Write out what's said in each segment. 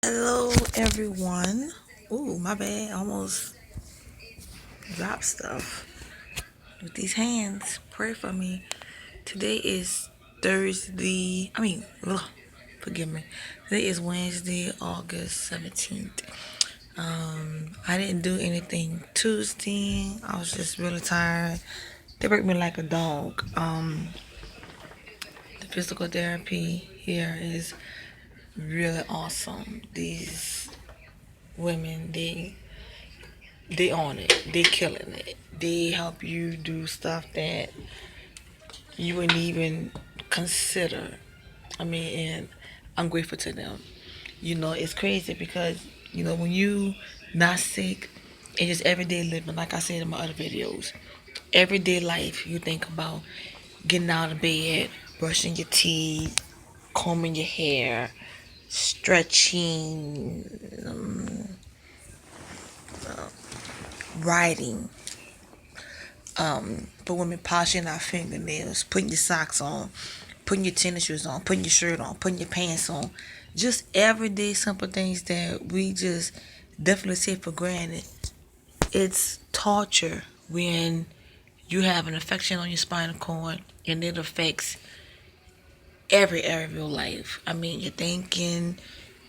Hello, everyone. Ooh, my bad. I almost dropped stuff with these hands. Pray for me. Today is Thursday. Forgive me. Today is Wednesday, August 17th. I didn't do anything Tuesday. I was just really tired. They worked me like a dog. The physical therapy here is really awesome. These women, they on it. They killing it. They help you do stuff that you wouldn't even consider. And I'm grateful to them. It's crazy because, when you not sick and just everyday living, like I said in my other videos, everyday life, you think about getting out of bed, brushing your teeth, combing your hair, stretching, writing, for women polishing our fingernails, putting your socks on, putting your tennis shoes on, putting your shirt on, putting your pants on. Just everyday simple things that we just definitely take for granted. It's torture when you have an infection on your spinal cord and it affects every area of your life. You're thinking,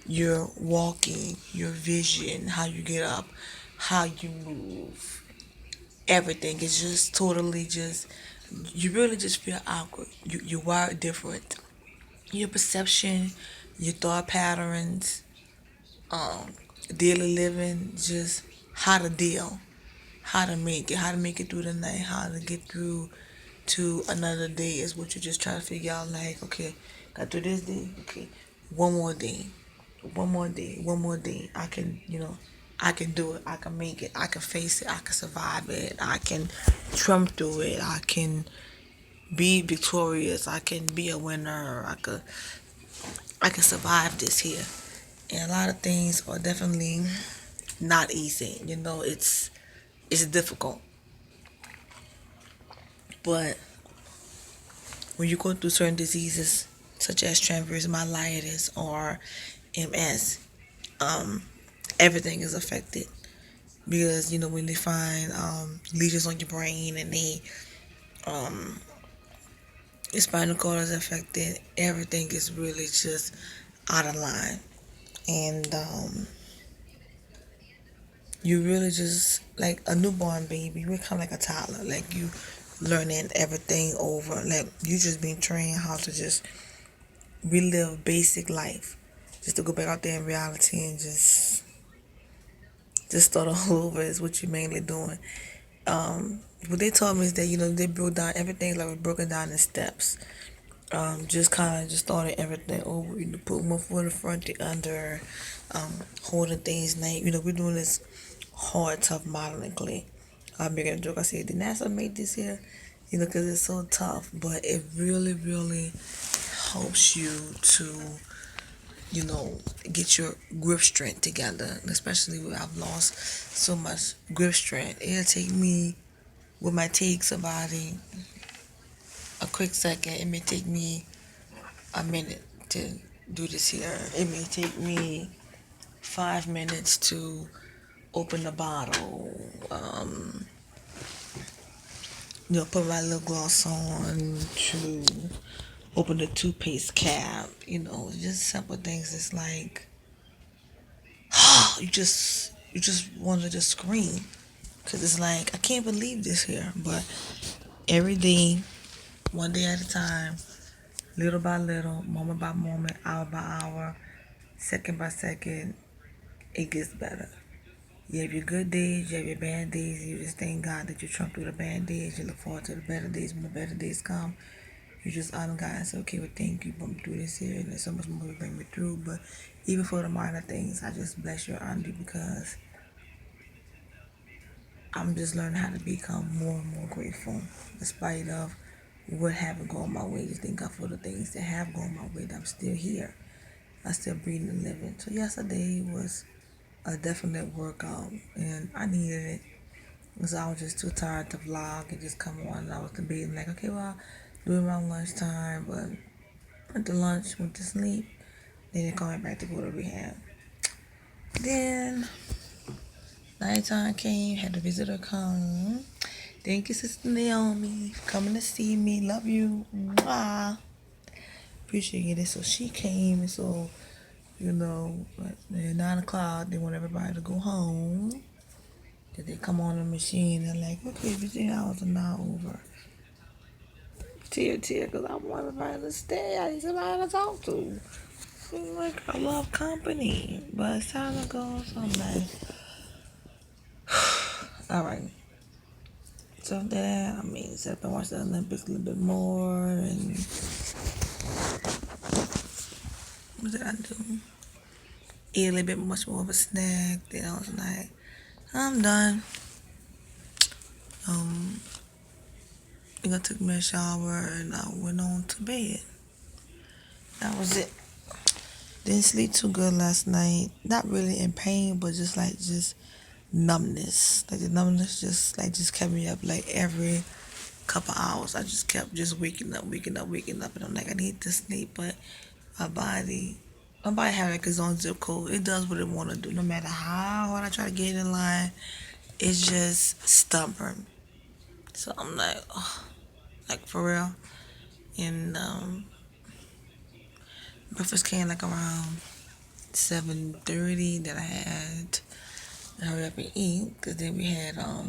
your walking, your vision, how you get up, how you move, everything is just totally just you really just feel awkward. You wired different. Your perception, your thought patterns, um, daily living, just how to deal, how to make it through the night, how to get through to another day is what you just try to figure out. Like, okay, got through this day. Okay, one more day, one more day. I can do it. I can make it. I can face it. I can survive it. I can trump through it. I can be victorious. I can be a winner. I can survive this here. And a lot of things are definitely not easy. It's difficult. But when you go through certain diseases such as transverse myelitis or MS, um, everything is affected because when they find lesions on your brain and um, your spinal cord is affected, everything is really just out of line, and you really just like a newborn baby. You're kind of like a toddler, like you learning everything over, like you just being trained how to just relive basic life, just to go back out there in reality and just start all over is what you're mainly doing. What they told me is that they broke down everything like broken down in steps. Just kind of just started everything over. Put one foot in front, the under, holding things. Like we're doing this hard, tough modeling clay. I make a joke. I said, "Did NASA make this here?" Because it's so tough, but it really, really helps you to get your grip strength together. Especially when I've lost so much grip strength. It'll take me what might take somebody a quick second. It may take me a minute to do this here. It may take me 5 minutes to open the bottle. Put my lip gloss on, to open the toothpaste cap. Just simple things. It's like you just want to just scream because it's like I can't believe this here. But every day, one day at a time, little by little, moment by moment, hour by hour, second by second, it gets better. You have your good days, you have your bad days. You just thank God that you trump through the bad days. You look forward to the better days when the better days come. You just honor God and say, okay, well, thank you, brought me through this here, and there's so much more to bring me through. But even for the minor things, I just bless you and honor you because I'm just learning how to become more and more grateful, despite of what haven't gone my way. Just thank God for the things that have gone my way. That I'm still here. I still breathing and living. So yesterday was a definite workout, and I needed it because I was just too tired to vlog and just come on. And I was debating like, okay, well, do it around lunchtime, but went to lunch, went to sleep, then they called me back to go to rehab. Then nighttime came, had a visitor come. Thank you, Sister Naomi, for coming to see me. Love you. Mwah. Appreciate it. So she came, and so, at 9 o'clock, they want everybody to go home. That they come on the machine and like, okay, 15 hours are now over. Tear, because I want everybody to stay. I need somebody to talk to. Like, I love company, but it's time to go. So I'm like, all right. So that, sit up and watch the Olympics a little bit more. And what did I do? Eat a little bit much more of a snack. Then I was like, I'm done. I took me a shower and I went on to bed. That was it. Didn't sleep too good last night. Not really in pain, but just numbness. Like the numbness just kept me up like every couple hours. I just kept just waking up, and I'm like, I need to sleep, but my body has like its own zip code. It does what it wanna do. No matter how hard I try to get in line, it's just stubborn. So I'm like, oh, like for real. And breakfast came like around 7:30 that I had to hurry up and eat because then we had to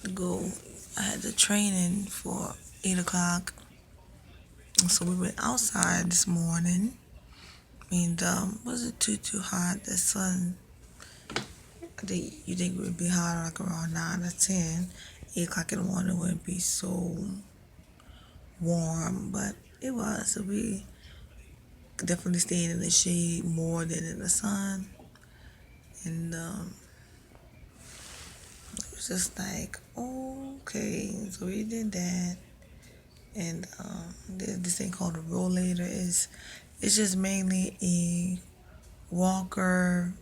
go. I had the training for 8 o'clock, and so we went outside this morning. And wasn't too hot. The sun, I think you think it would be hot like around 9 or 10. 8 o'clock in the morning wouldn't be so warm, but it was. So we definitely stayed in the shade more than in the sun. And it was just like, okay. So we did that. And this thing called a rollator it's just mainly a walker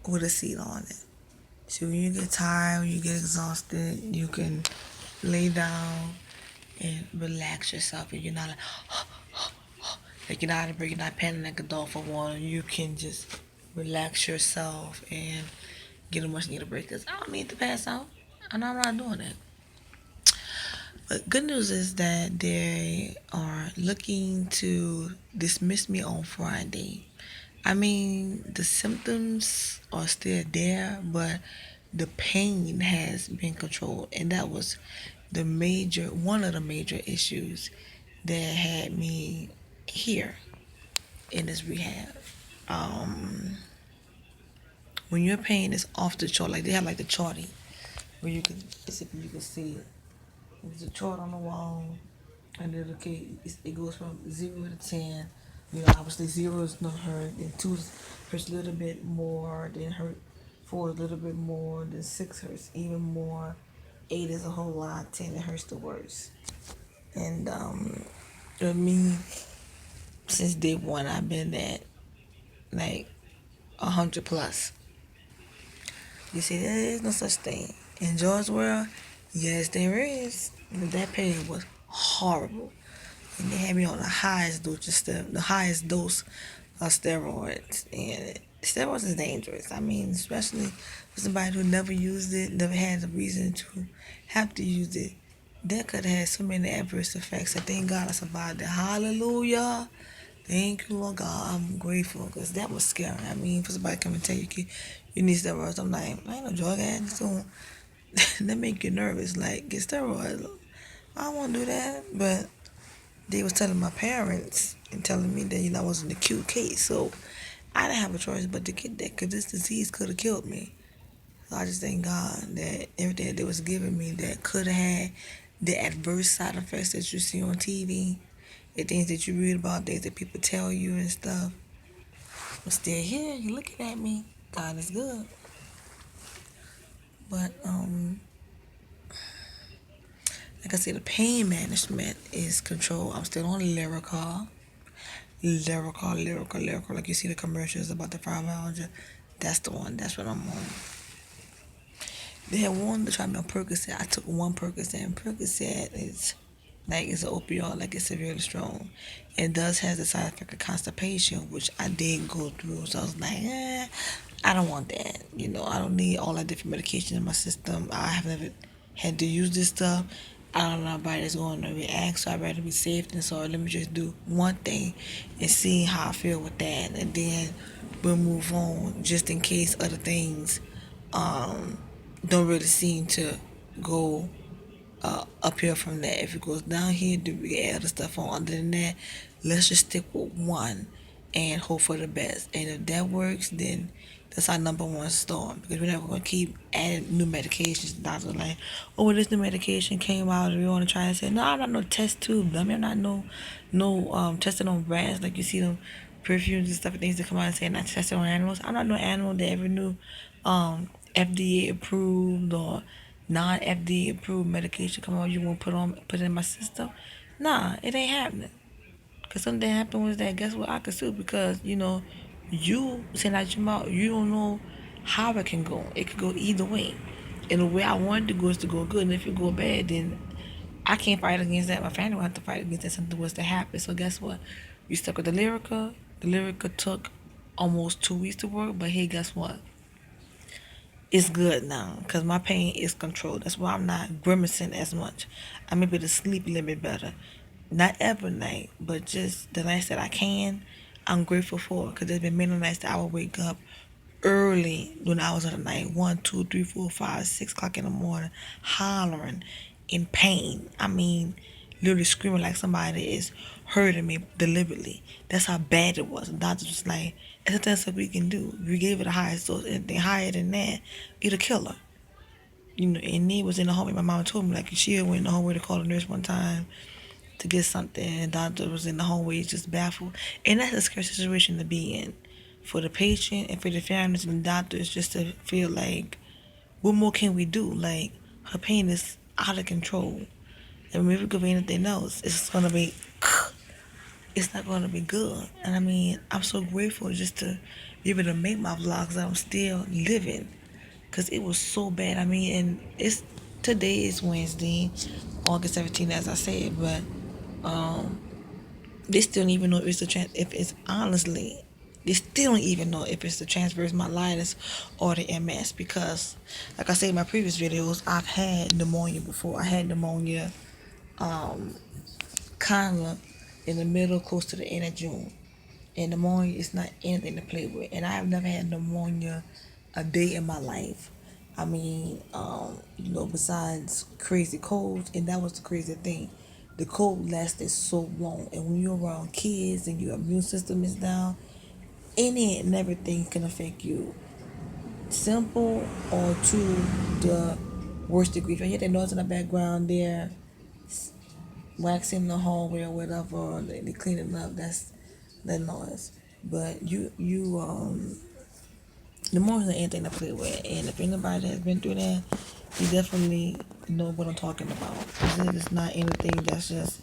with a seat on it. So when you get tired, when you get exhausted, you can lay down and relax yourself. And you're not like you're not out of breath, you're not panting like a dog for water. You can just relax yourself and get a much needed break. Cause I don't need to pass out, and I'm not doing it. But good news is that they are looking to dismiss me on Friday. The symptoms are still there, but the pain has been controlled, and that was one of the major issues that had me here in this rehab. Um, when your pain is off the chart, like they have like the charting where you can see it. There's a chart on the wall, and it goes from 0 to 10. Obviously 0 is no hurt, then 2 hurts a little bit more, then 4 is a little bit more, then 6 hurts even more, 8 is a whole lot, 10 it hurts the worst. And with me, since day one, I've been at like 100 plus. You see, there is no such thing in George's world. Yes, there is. But that pain was horrible. And they had me on the highest dose of steroids. And steroids is dangerous. Especially for somebody who never used it, never had a reason to have to use it. That could have had so many adverse effects. I thank God I survived it. Hallelujah. Thank you, Lord God. I'm grateful because that was scary. For somebody to come and tell you, you need steroids. I'm like, I ain't no drug addict. So that make you nervous. Like, get steroids. I don't want to do that. But they was telling my parents and telling me that, I was an acute case. So I didn't have a choice but to get that because this disease could have killed me. So I just thank God that everything that they was giving me that could have had the adverse side effects that you see on TV, the things that you read about, things that people tell you and stuff. I'm still here. You're looking at me. God is good. But like I said, the pain management is controlled. I'm still on Lyrical. Like you see the commercials about the fibromyalgia. That's the one. That's what I'm on. They had wanted to try me on Percocet. I took one Percocet, and Percocet is Like it's an opioid, like it's severely strong. It does have the side effect of constipation, which I did go through. So I was like, I don't want that. I don't need all that different medication in my system. I have never had to use this stuff. I don't know how body's going to react, so I'd rather be safe than sorry. Let me just do one thing and see how I feel with that, and then we'll move on, just in case other things um, don't really seem to go up here from that. If it goes down here, do we add other stuff on? Other than that, let's just stick with one and hope for the best. And if that works, then that's our number one start, because we're never going to keep adding new medications. Doctors are like, oh, well, this new medication came out, and we want to try and say, no, I'm not no test tube. I mean, I'm not no testing on rats like you see them perfumes and stuff and things that come out and say not tested on animals. I'm not no animal that ever knew FDA approved or non FDA approved medication come on, you want to put it in my system. Nah, it ain't happening. Cause something happened was that, guess what, I could sue, because you send out your mouth, you don't know how it can go. It could go either way. And the way I wanted to go is to go good, and if it go bad, then I can't fight against that. My family will have to fight against that. Something was to happen. So guess what? We stuck with the Lyrica. The Lyrica took almost 2 weeks to work, but hey, guess what? It's good now because my pain is controlled. That's why I'm not grimacing as much. I'm able to sleep a little bit better. Not every night, but just the nights that I can, I'm grateful for, because there's been many nights that I would wake up early when I was of the night, 1, 2, 3, 4, 5, 6 o'clock in the morning, hollering in pain. I mean, literally screaming like somebody is hurting me deliberately. That's how bad it was. The doctor was like, "It's nothing we can do. We gave it a higher dose. Anything higher than that, it'll kill her." And it was in the hallway. My mom told me, like, she went in the hallway to call the nurse one time to get something, and the doctor was in the hallway just baffled. And that's a scary situation to be in for the patient and for the families and the doctors, just to feel like, what more can we do? Like, her pain is out of control. And if we give her anything else, it's not gonna be good. And I mean, I'm so grateful just to be able to make my vlogs. I'm still living, because it was so bad. I mean, and today is Wednesday, August 17th, as I said, but they still don't even know if if it's honestly, they still don't even know if it's the transverse myelitis or the MS, because, like I said in my previous videos, I've had pneumonia before. I had pneumonia kind of in the middle, close to the end of June. And pneumonia is not anything to play with. And I have never had pneumonia a day in my life. I mean, besides crazy colds, and that was the crazy thing. The cold lasted so long, and when you're around kids and your immune system is down, any and everything can affect you. Simple or to the worst degree. If you hear that noise in the background, they're waxing the hallway or whatever, or they cleaning up. That's that noise. But the more than anything to play with, and if anybody has been through that, you definitely know what I'm talking about. It is not anything that's just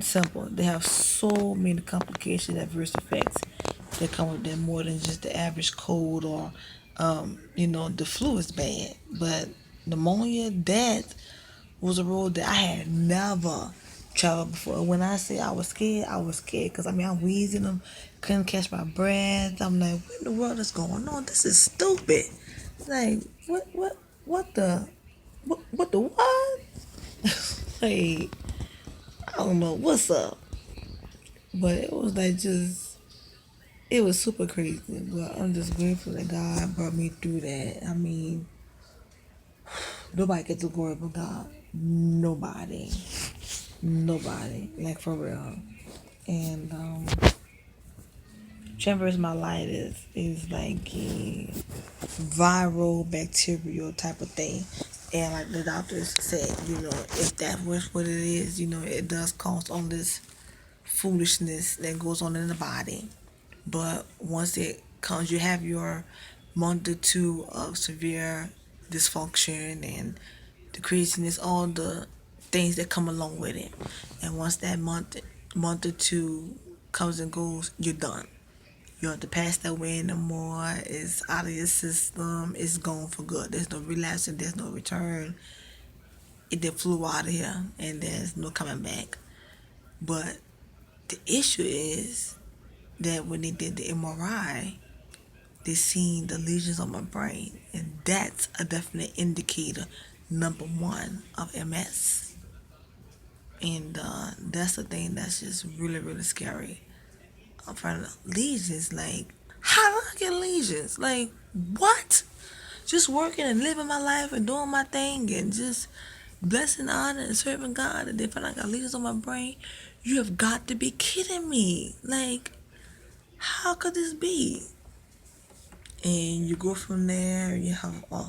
simple. They have so many complications, adverse effects that come with them, more than just the average cold or the flu is bad, but pneumonia, that was a road that I had never traveled before. When I say I was scared, because I mean, I'm wheezing them, couldn't catch my breath. I'm like, what in the world is going on? This is stupid. Like, what the, what the what? Like, I don't know what's up, but it was like just, it was super crazy. But I'm just grateful that God brought me through that. I mean, nobody gets the glory but God. Nobody. Nobody. Like, for real. And transverse myelitis is like a viral bacterial type of thing. And like the doctors said, if that was what it is, it does cause all this foolishness that goes on in the body. But once it comes, you have your month or two of severe dysfunction and the craziness, all the things that come along with it. And once that month or two comes and goes, you're done. You don't have to pass that way anymore. It's out of your system. It's gone for good. There's no relapsing. There's no return. it did flew out of here and there's no coming back. But the issue is that when they did the MRI, they seen the lesions on my brain, and that's a definite indicator, number one, of MS. And that's the thing that's just really, really scary. I'm trying to lesions, like, how did I get lesions? Like, what? Just working and living my life and doing my thing and just blessing, honor, and serving God, and then find out I got lesions on my brain. You have got to be kidding me. Like, how could this be? And you go from there, you have a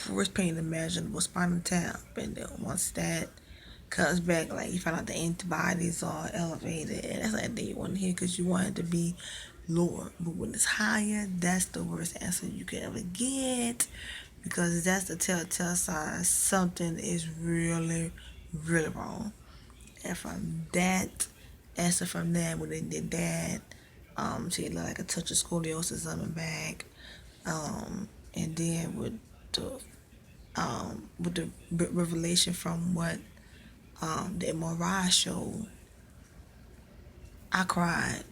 worst pain imaginable, spinal tap, and then once that comes back, like you find out the antibodies are elevated, and that's like you want to hear because you want it to be lower. But when it's higher, that's the worst answer you could ever get because that's the telltale sign something is really, really wrong. And from that, answer from that, when they did that, she looked like a touch of scoliosis on her back, and then with the revelation from what the MRI showed, I cried.